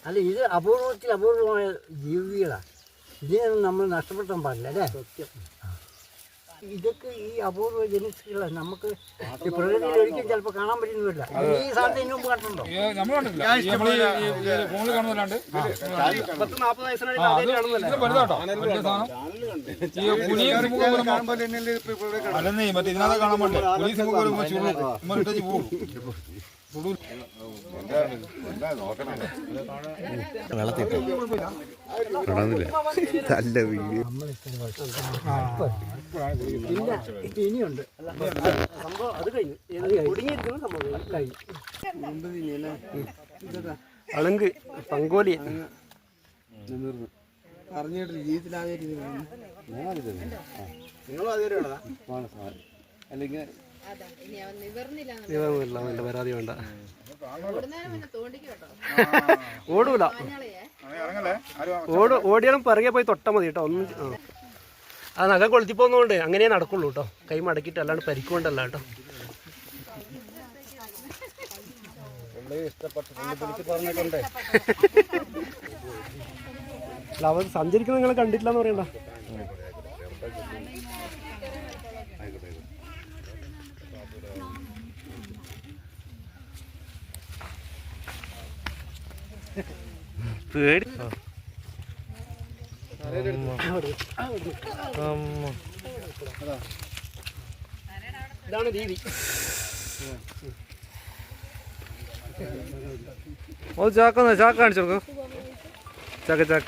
അല്ല, ഇത് അപൂർവത്തിൽ അപൂർവമായ ജീവികളാണ്. ഇതിനൊന്നും നമ്മൾ നഷ്ടപ്പെടുത്താൻ പാടില്ല അല്ലേ? സത്യം. ഇതൊക്കെ ഈ അപൂർവ ജനിസുകളാണ്. നമുക്ക് ഈ പ്രകൃതിയിൽ ഒരിക്കലും ചിലപ്പോൾ കാണാൻ പറ്റുന്നില്ല. ഈ സാധനത്തിന് ഇതിനു മുമ്പ് കണ്ടുണ്ടോ? ഇനിയുണ്ട് സംഭവം. അത് കഴിഞ്ഞു. ഒടുങ്ങിയിരിക്കുന്ന സംഭവം കഴിഞ്ഞു. അളങ്ക് പങ്കോലി അറിഞ്ഞിട്ടില്ല. ജീവിതത്തിലാദ്യമായിട്ട് നിങ്ങളും ആദ്യമായിട്ടാ? അല്ലെങ്കിൽ നിവർന്നില്ല. പരാതി വേണ്ട. ഓടൂല. ഓടിയാലും പിറകെ പോയി തൊട്ടാൽ മതി കേട്ടോ. ഒന്നും ആ നഖം കൊളുത്തിപ്പോകുന്നതുകൊണ്ട് അങ്ങനെ നടക്കുള്ളൂ കേട്ടോ. കൈ മടക്കിയിട്ട് അല്ലാണ്ട് പരിക്കൊണ്ടല്ല കേട്ടോ. അല്ല, അവർ സഞ്ചരിക്കുന്നത് നിങ്ങൾ കണ്ടിട്ടില്ലെന്ന് പറയണ്ട. പേടി ഇതാണ് ദീപി. ചാക്ക കാണിച്ചു കൊടുക്കും. ചാക്ക ചാക്ക